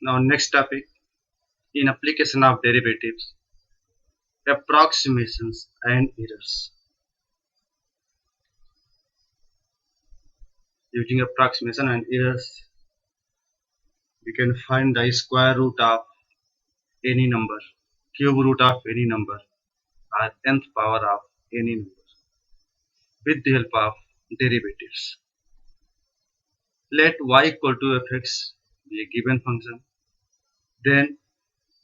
Now next topic, in application of derivatives, approximations and errors. Using approximation and errors, we can find the square root of any number, cube root of any number, or nth power of any number with the help of derivatives. Let y equal to fx be a given function. Then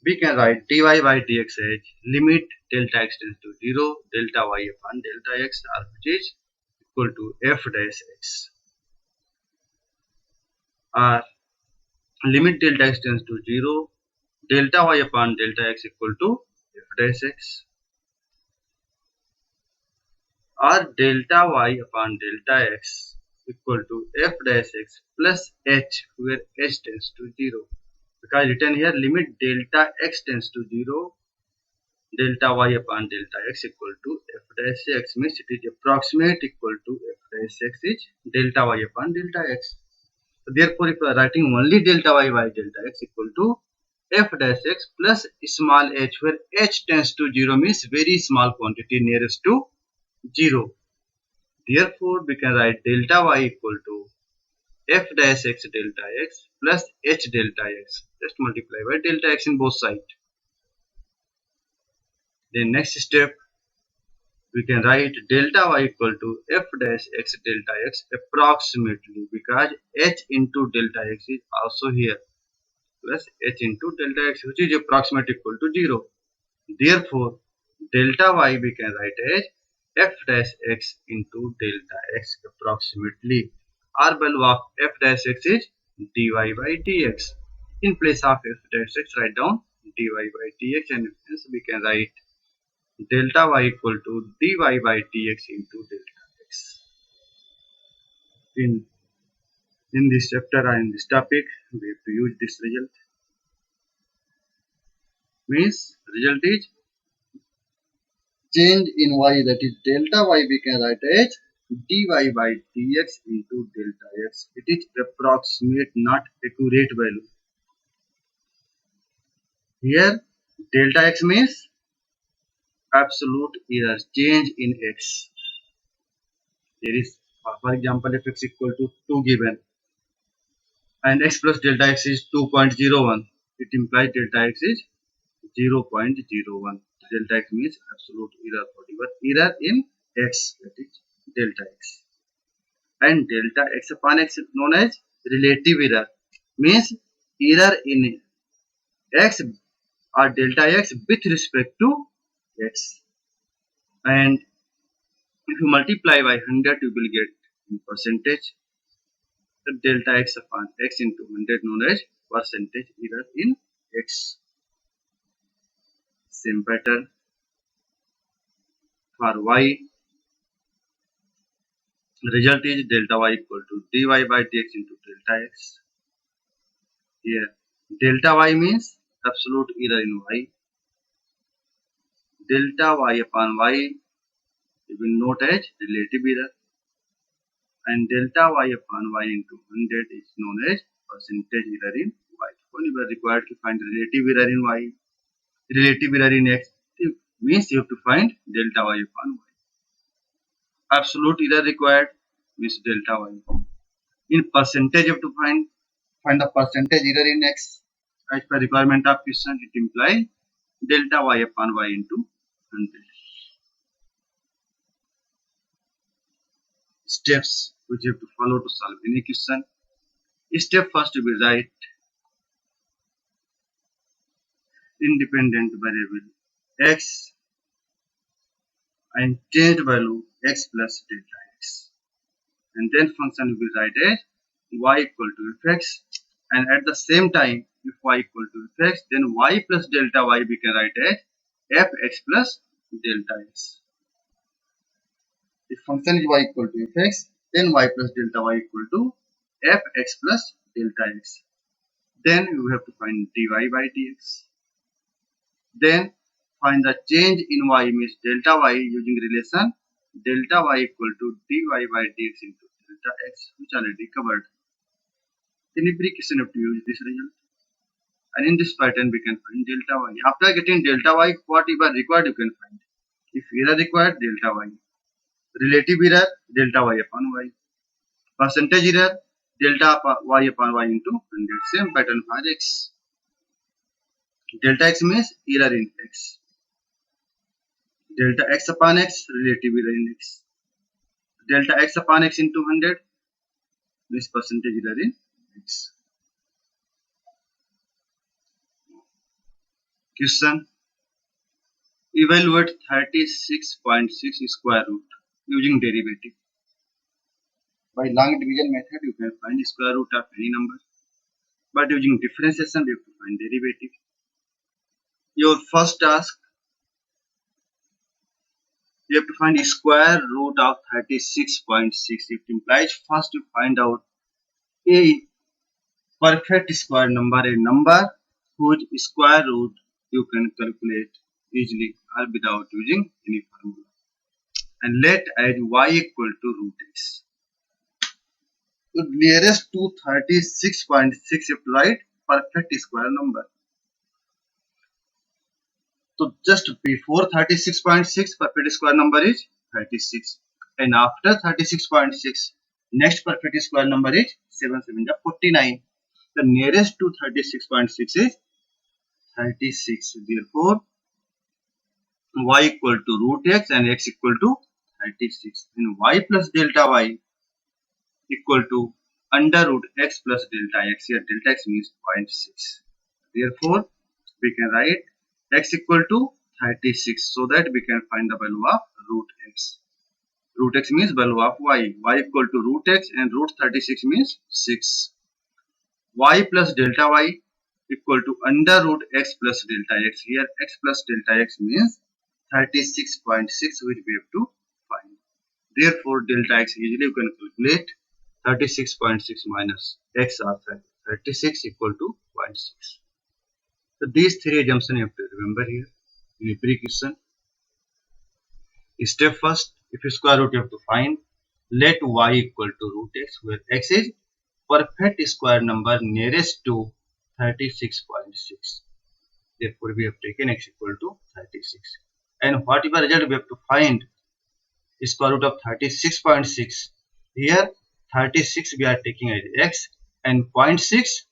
we can write dy by dx as limit delta x tends to 0 delta y upon delta x, or which is equal to f dash x, or limit delta x tends to 0 delta y upon delta x equal to f dash x, or delta y upon delta x equal to f dash x plus h, where h tends to 0. Because written here limit delta x tends to 0 delta y upon delta x equal to f dash x, means it is approximate equal to f dash x is delta y upon delta x. So therefore, if we are writing only delta y by delta x equal to f dash x plus small h, where h tends to 0 means very small quantity nearest to 0. Therefore, we can write delta y equal to f dash x delta x plus h delta x, just multiply by delta x in both sides. Then next step, we can write delta y equal to f dash x delta x approximately, because h into delta x is also here, plus h into delta x, which is approximate equal to 0. Therefore, delta y we can write as f dash x into delta x approximately. Our value of f dash x is dy by dx. In place of f dash x, write down dy by dx, and hence we can write delta y equal to dy by dx into delta x. In this chapter or in this topic, we have to use this result. Means result is change in y, that is delta y we can write as dy by dx into delta x. It is approximate, not accurate value. Here delta x means absolute error, change in x. There is, for example, if x equal to 2 given and x plus delta x is 2.01, it implies delta x is 0.01. Delta x means absolute error, whatever error in x, that is delta x. And delta x upon x is known as relative error, means error in x or delta x with respect to x. And if you multiply by 100, you will get in percentage. The delta x upon x into 100 known as percentage error in x. Same pattern for y. Result is delta y equal to dy by dx into delta x. Here delta y means absolute error in y. Delta y upon y we will note as relative error, and delta y upon y into 100 is known as percentage error in y. Only we are required to find relative error in y. Relative error in x means you have to find delta y upon y. Absolute error required means delta y. In percentage you have to find the percentage error in x. As per requirement of question, it implies delta y upon y into 100. Steps which you have to follow to solve any question. Step first, we write independent variable x and changed value x plus delta x, and then function will write as y equal to fx, and at the same time, if y equal to fx, then y plus delta y we can write as fx plus delta x. If function is y equal to fx, then y plus delta y equal to fx plus delta x. Then we have to find dy by dx. Then find the change in y, means delta y, using relation delta y equal to dy by dx into delta x, which already covered. In every question you have to use this result. And in this pattern, we can find delta y. After getting delta y, whatever required, you can find. If error required, delta y. Relative error, delta y upon y. Percentage error, delta y upon y into 100. Same pattern for x. Delta x means error in x. Delta x upon x, relative error in x. Delta x upon x into 100 means percentage error in x. Question. Evaluate 36.6 square root using derivative. By long division method, you can find square root of any number. But using differentiation, we have to find derivative. Your first task, you have to find square root of 36.6. It implies first you find out a perfect square number, a number whose square root you can calculate easily or without using any formula. And let add y equal to root x. So nearest to 36.6 you have to write perfect square number. So just before 36.6 perfect square number is 36, and after 36.6 next perfect square number is 7 7 49. The nearest to 36.6 is 36. Therefore y equal to root x and x equal to 36, and y plus delta y equal to under root x plus delta x. Here delta x means 0.6. Therefore we can write x equal to 36, so that we can find the value of root x. Root x means value of y. Y equal to root x and root 36 means 6. Y plus delta y equal to under root x plus delta x. Here x plus delta x means 36.6, which we have to find. Therefore delta x easily you can calculate 36.6 minus x of 36 equal to 0.6. So these three assumptions you have to remember here in every question. Step first, if you square root you have to find. Let y equal to root x, where x is perfect square number nearest to 36.6. Therefore we have taken x equal to 36. And whatever result we have to find square root of 36.6. Here 36 we are taking as x and 0.6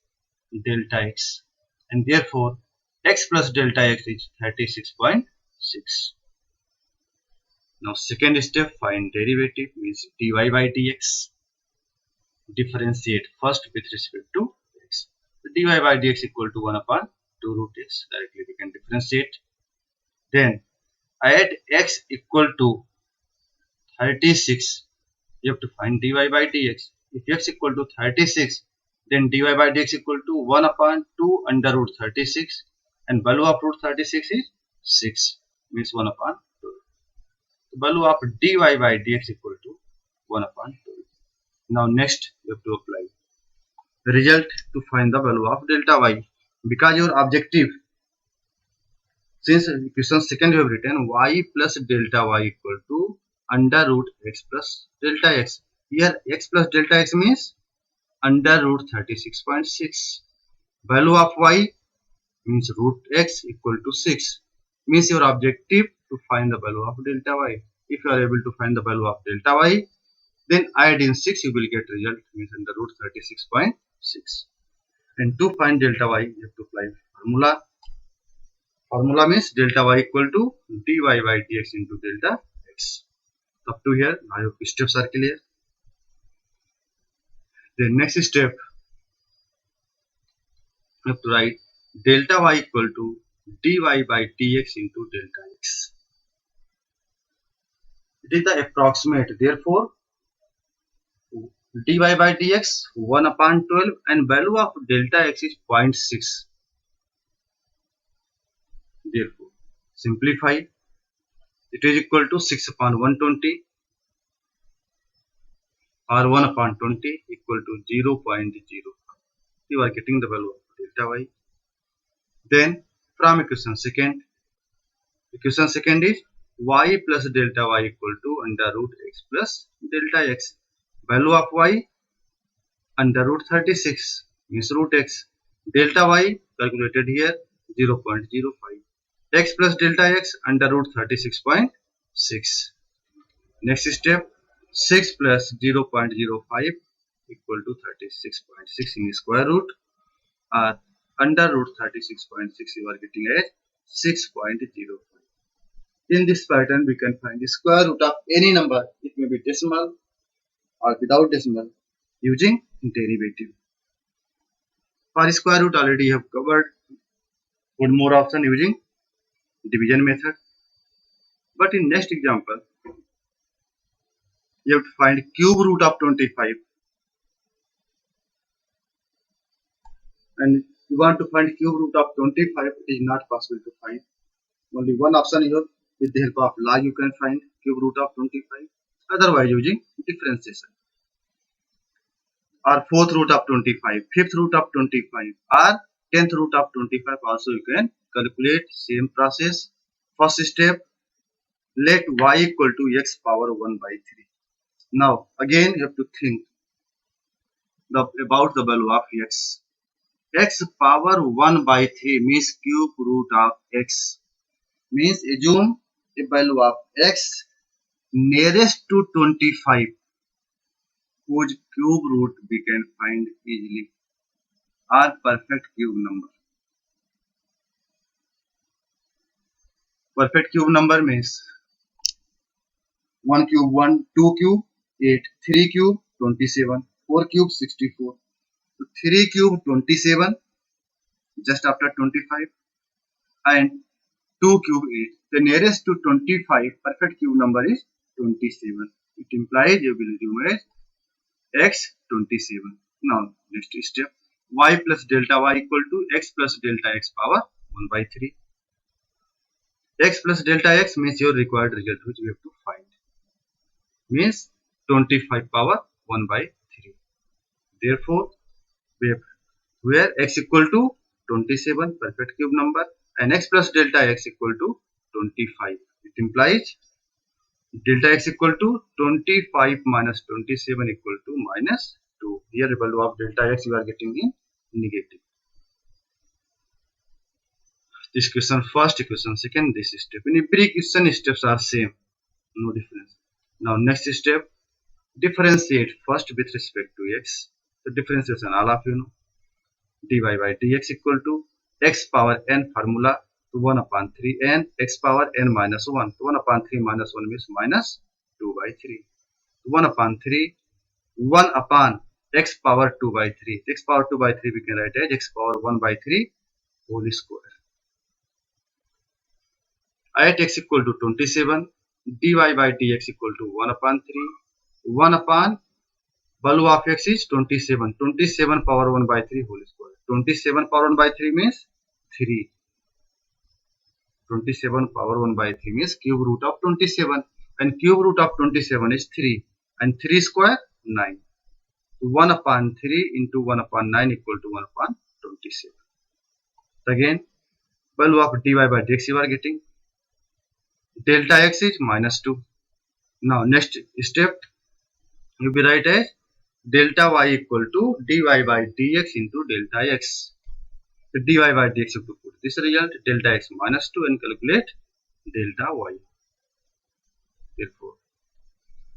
delta x, and therefore x plus delta x is 36.6. Now second step, find derivative, means dy by dx. Differentiate first with respect to x. So dy by dx equal to 1 upon 2 root x. Directly we can differentiate. Then add x equal to 36. You have to find dy by dx. If x equal to 36, then dy by dx equal to 1 upon 2 under root 36, and value of root 36 is 6, means 1 upon 2. The value of dy by dx equal to 1 upon 2. Now next you have to apply the result to find the value of delta y, because your objective, since question second you have written y plus delta y equal to under root x plus delta x. Here x plus delta x means under root 36.6. Value of y means root x equal to 6, means your objective to find the value of delta y. If you are able to find the value of delta y, then add in 6, you will get result, means under root 36.6. And to find delta y, you have to apply formula. Formula means delta y equal to dy by dx into delta x. Up to here, I hope steps are clear. The next step, you have to write delta y equal to dy by dx into delta x. It is the approximate. Therefore, dy by dx 1 upon 12 and value of delta x is 0.6. Therefore, simplify. It is equal to 6 upon 120 or 1 upon 20 equal to 0.05. You are getting the value of delta y. Then from equation second is y plus delta y equal to under root x plus delta x. Value of y under root 36 means root x. Delta y calculated here 0.05. X plus delta x under root 36.6. Next step, 6 plus 0.05 equal to 36.6 in square root, or under root 36.6 you are getting as 6.05. In this pattern we can find the square root of any number. It may be decimal or without decimal using derivative. For square root already you have covered. One more option using division method. But in next example, you have to find cube root of 25, and you want to find cube root of 25. It is not possible to find. Only one option you have. With the help of log you can find cube root of 25. Otherwise using differentiation. Or fourth root of 25, fifth root of 25, or 10th root of 25 also you can calculate. Same process. First step, let y equal to x power 1 by 3. Now again you have to think about the value of x. X power 1 by 3 means cube root of x. Means assume a value of x nearest to 25, whose cube root we can find easily, or perfect cube number. Perfect cube number means 1 cube 1, 2 cube 8, 3 cube 27, 4 cube 64. So 3 cube 27 just after 25, and 2 cube 8. The nearest to 25 perfect cube number is 27. It implies you will assume as x 27. Now next step, y plus delta y equal to x plus delta x power 1 by 3. X plus delta x means your required result which we have to find. Means 25 power 1 by 3. Therefore, we have where x equal to 27 perfect cube number and x plus delta x equal to 25. It implies delta x equal to 25 minus 27 equal to minus 2. Here the value of delta x you are getting in negative. This question first, equation second, this step. In every question steps are same, no difference. Now next step, differentiate first with respect to x. The differentiation all of you know. Dy by dx equal to x power n formula 1 upon 3 n x power n minus 1. 1 upon 3 minus 1 means minus 2 by 3. 1 upon 3, 1 upon x power 2 by 3. X power 2 by 3 we can write as x power 1 by 3 whole square. At x equal to 27, dy by dx equal to 1 upon 3. 1 upon value of x is 27. 27 power 1 by 3 whole square. 27 power 1 by 3 means 3. 27 power 1 by 3 means cube root of 27. And cube root of 27 is 3. And 3 square 9. 1 upon 3 into 1 upon 9 equal to 1 upon 27. Again, value of dy by dx you are getting. Delta x is minus 2. Now next step, you will write as delta y equal to dy by dx into delta x. The dy by dx you have to put this result delta x minus 2 and calculate delta y. Therefore,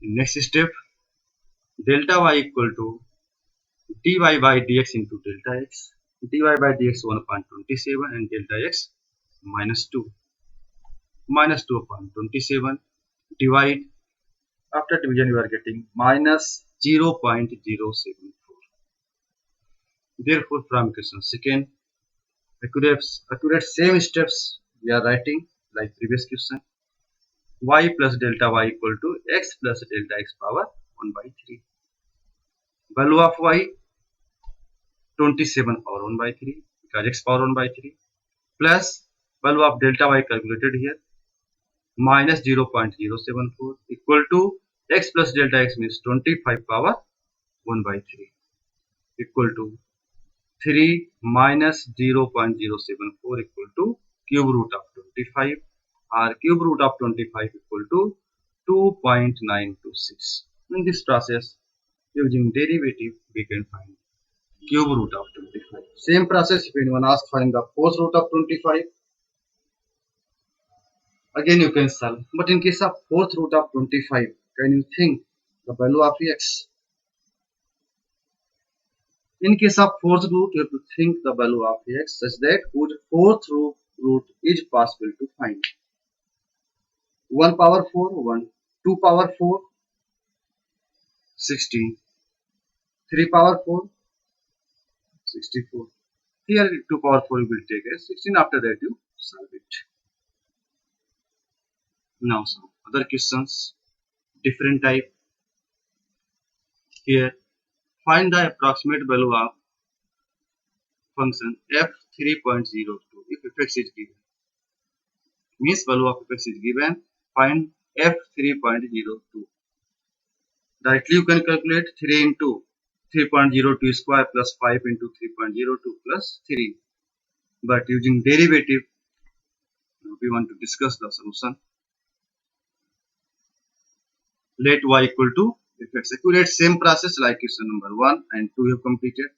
in next step, delta y equal to dy by dx into delta x. Dy by dx 1 upon 27 and delta x minus 2. Minus 2 upon 27 divide. After division you are getting minus 0.074. Therefore, from question second, accurate same steps we are writing like previous question. Y plus delta y equal to x plus delta x power 1 by 3. Value of y 27 power 1 by 3 because x power 1 by 3 plus value of delta y calculated here minus 0.074 equal to x plus delta x means 25 power 1 by 3 equal to 3 minus 0.074 equal to cube root of 25, or cube root of 25 equal to 2.926. In this process, using derivative we can find cube root of 25. Same process, if anyone asks find the fourth root of 25, again you can solve. But in case of fourth root of 25, can you think the value of x? In case of fourth root, you have to think the value of x such that whose fourth root is possible to find. 1 power 4, 1. 2 power 4, 16. 3 power 4, 64. Here 2 power 4 you will take as 16. After that you solve it. Now some other questions, different type. Here find the approximate value of function f3.02 if fx is given. Means value of fx is given. Find f3.02. Directly you can calculate 3 into 3.02 square plus 5 into 3.02 plus 3. But using derivative, we want to discuss the solution. Let y equal to fx. Accurate same process like question number 1 and 2 you have completed.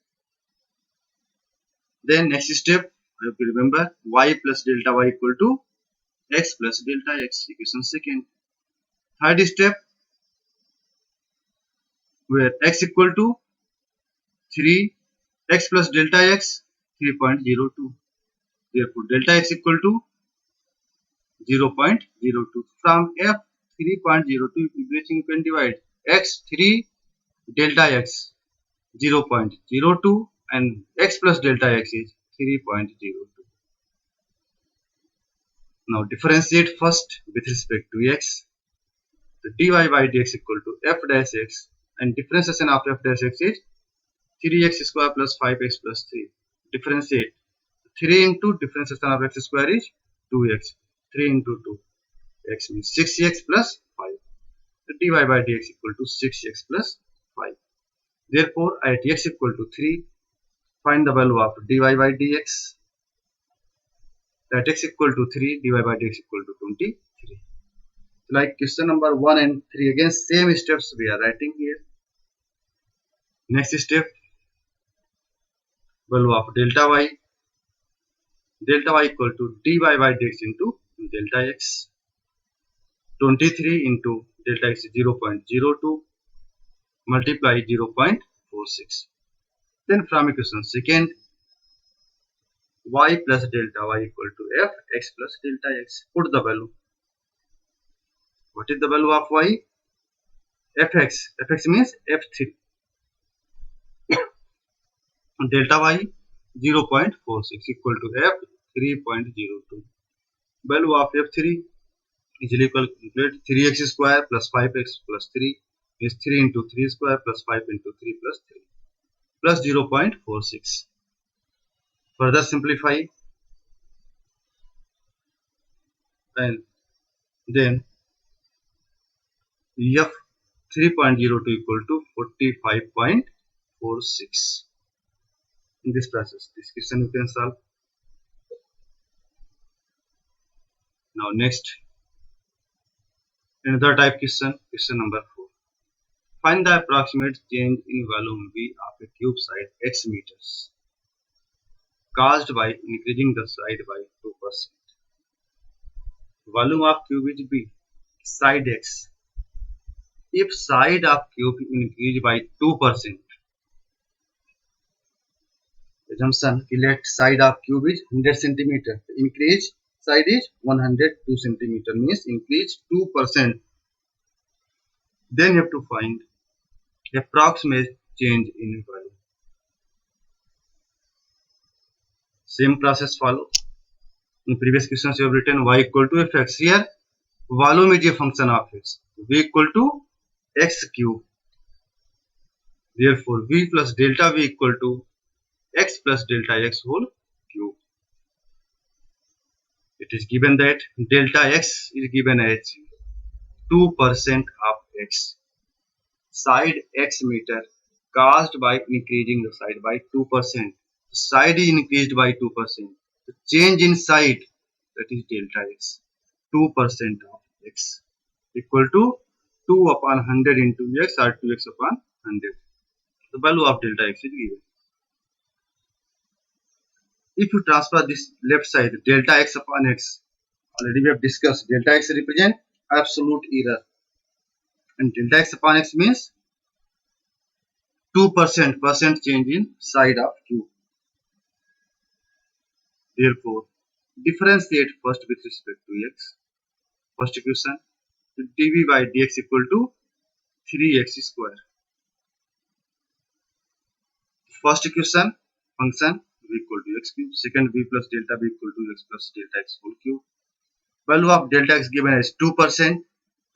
Then next step, you have to remember y plus delta y equal to x plus delta x. Equation second. Third step, where x equal to 3, x plus delta x 3.02. Therefore, delta x equal to 0.02. From f 3.02, everything you can divide. X 3, delta x 0.02 and x plus delta x is 3.02. Now differentiate first with respect to x. The dy by dx equal to f dash x and differentiation of f dash x is 3x square plus 5x plus 3. Differentiate 3 into differentiation of x square is 2x. 3 into 2 x means 6x plus 5. The dy by dx equal to 6x plus 5. Therefore, at x equal to 3, find the value of dy by dx. At x equal to 3, dy by dx equal to 23. Like question number 1 and 3, again same steps we are writing here. Next step, value of delta y. Delta y equal to dy by dx into delta x. 23 into delta x is 0.02 multiply 0.46. Then from equation second, y plus delta y equal to f x plus delta x. Put the value. What is the value of y? fx. fx means f3. Delta y 0.46 equal to f 3.02. Value of f3 is equal to 3x square plus 5x plus 3 is 3 into 3 square plus 5 into 3 plus 3 plus 0.46. Further simplify and then f 3.02 equal to 45.46. In this process, this question you can solve. Now next, another type question, question number 4. Find the approximate change in volume V of a cube side x meters caused by increasing the side by 2%. Volume of cube is V, side x. If side of cube increase by 2%, assumption let side of cube is 100 centimeter. Increase side is 102 centimeter means increase 2%. Then you have to find approximate change in value. Same process follow. In previous questions you have written y equal to fx. Here volume is a function of x. V equal to x cube. Therefore v plus delta v equal to x plus delta x whole cube. It is given that delta x is given as 2% of x. Side x meter caused by increasing the side by 2%. The side is increased by 2%. The change in side, that is delta x, 2% of x equal to 2 upon 100 into x or 2x upon 100. The value of delta x is given. If you transfer this left side, delta x upon x, already we have discussed, delta x represent absolute error, and delta x upon x means 2% change in side of q. Therefore, differentiate first with respect to x. First equation, dv by dx equal to 3x square. First equation, function v equal to x cube. Second, v plus delta b equal to x plus delta x whole cube. Value of delta x given as 2%.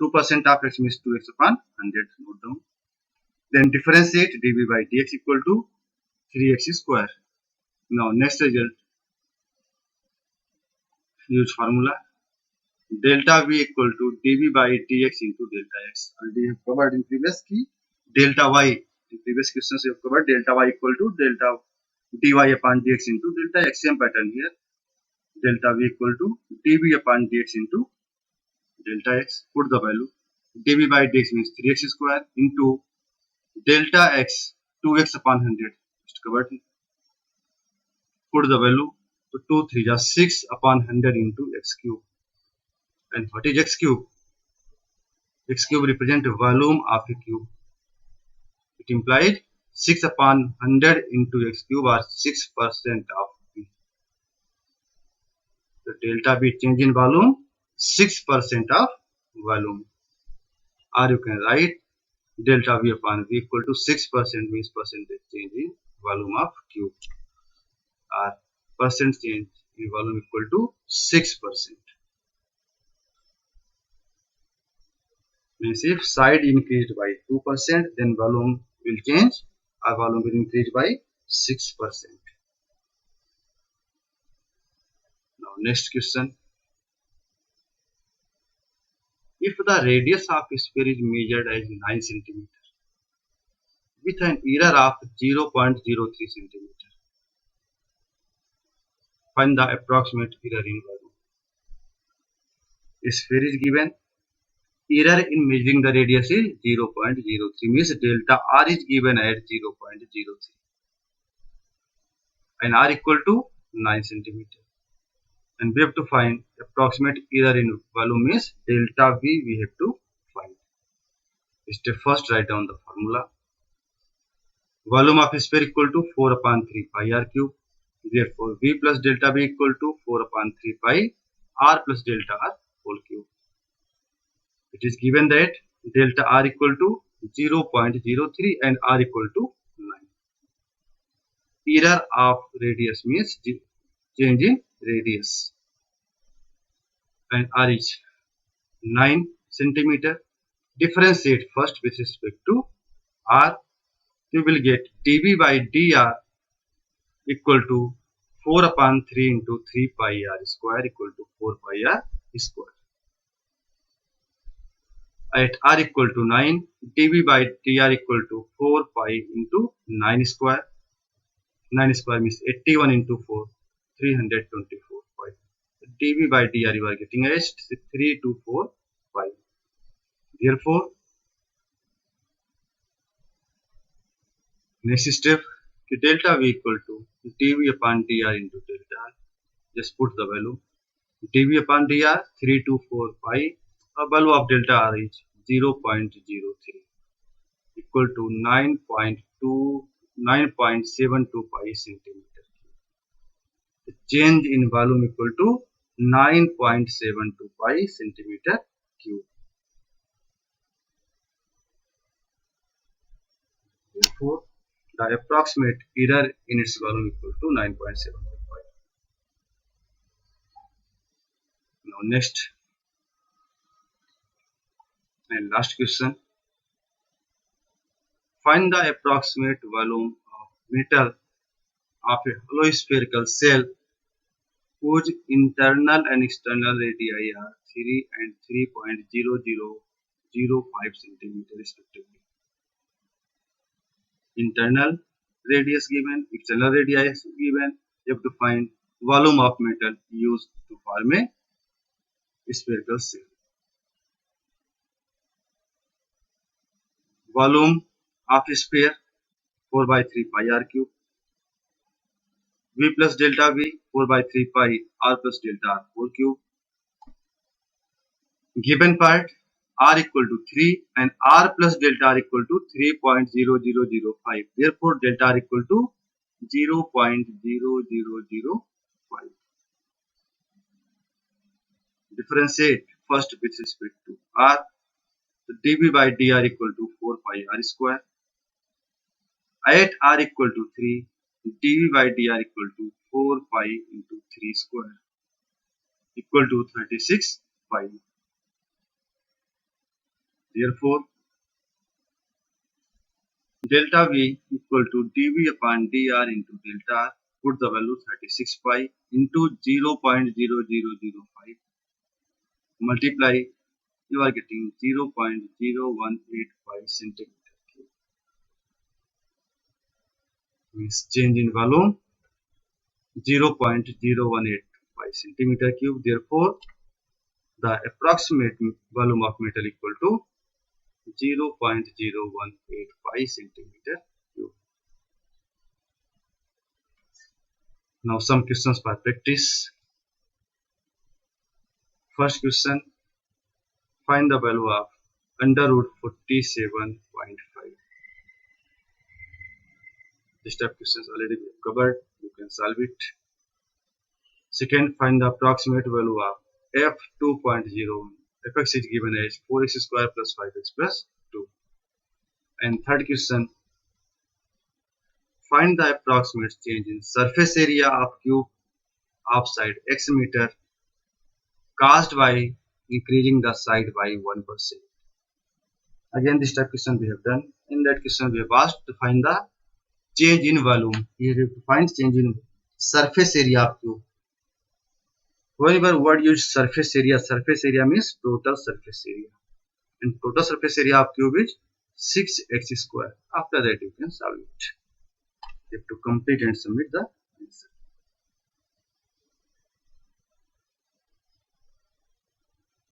2% of x means 2x upon 100. Note down. Then differentiate dv by dx equal to 3x square. Now next result, use formula delta v equal to dv by dx into delta x. Already have covered in previous key. Delta y, in previous questions we have covered delta y equal to delta dy upon dx into delta x. Same pattern here. Delta v equal to dv upon dx into delta x. Put the value. dv by dx means 3x square into delta x 2x upon 100. Just covered. Put the value. So 2 3 just 6 upon 100 into x cube. And what is x cube? X cube represents volume of a cube. It implies 6 upon 100 into x cube or 6% of v. The delta b change in volume 6% of volume. Or you can write delta v upon v equal to 6% means percentage change in volume of cube. Or percent change in volume equal to 6%. Means if side increased by 2%, then volume will change or volume will increase by 6%. Now next question. If the radius of a sphere is measured as 9 cm with an error of 0.03 cm, find the approximate error in value. A sphere is given. Error in measuring the radius is 0.03 means delta r is given at 0.03 and r equal to 9 cm. And we have to find approximate error in volume is delta v we have to find. Step first, write down the formula. Volume of a sphere equal to 4 upon 3 pi r cube. Therefore, v plus delta b equal to 4 upon 3 pi r plus delta r whole cube. It is given that delta r equal to 0.03 and r equal to 9. Error of radius means change in radius. And r is 9 centimeter. Differentiate first with respect to r. You will get dv by dr equal to 4 upon 3 into 3 pi r square equal to 4 pi r square. At r equal to 9, dv by dr equal to 4 pi into 9 square. 9 square means 81 into 4, 324 pi. dv by dr you are getting as 324 pi. Therefore, next step, delta v equal to dv upon dr into delta r. Just put the value. dv upon dr 324 pi. The value of delta r is 0.03 equal to 9.72 pi centimeter. The change in volume equal to 9.72 pi centimeter cube. Therefore, the approximate error in its volume equal to 9.72 pi. Now next and last question. Find the approximate volume of metal of a hollow spherical shell whose internal and external radii are 3 and 3.0005 cm respectively. Internal radius given, external radius given. You have to find volume of metal used to form a spherical shell. Volume of a sphere 4 by 3 pi r cube. V plus delta V 4 by 3 pi R plus delta R whole cube. Given part R equal to 3 and R plus delta R equal to 3.0005. Therefore, delta R equal to 0.0005. Differentiate first with respect to R. So dV by dr equal to 4 pi R square. At R equal to 3, dV by dr equal to 4 pi into 3 square equal to 36 pi. Therefore, delta V equal to dV upon dr into delta R. Put the value 36 pi into 0.0005. Multiply, you are getting 0.0185 centimeter cube. Means change in volume 0.0185 centimeter cube. Therefore, the approximate volume of metal equal to 0.0185 centimeter cube. Now some questions for practice. First question, find the value of under root 47.5. This type of questions already we have covered, you can solve it. Second, find the approximate value of f2.0. fx is given as 4x square plus 5x plus 2. And third question, find the approximate change in surface area of cube of side x meter caused by increasing the side by 1%. Again, this type of question we have done. In that question, we have asked to find the change in volume. Here you have to find change in surface area of cube. Whenever word used surface area means total surface area. And total surface area of cube is 6x square. After that, you can solve it. You have to complete and submit the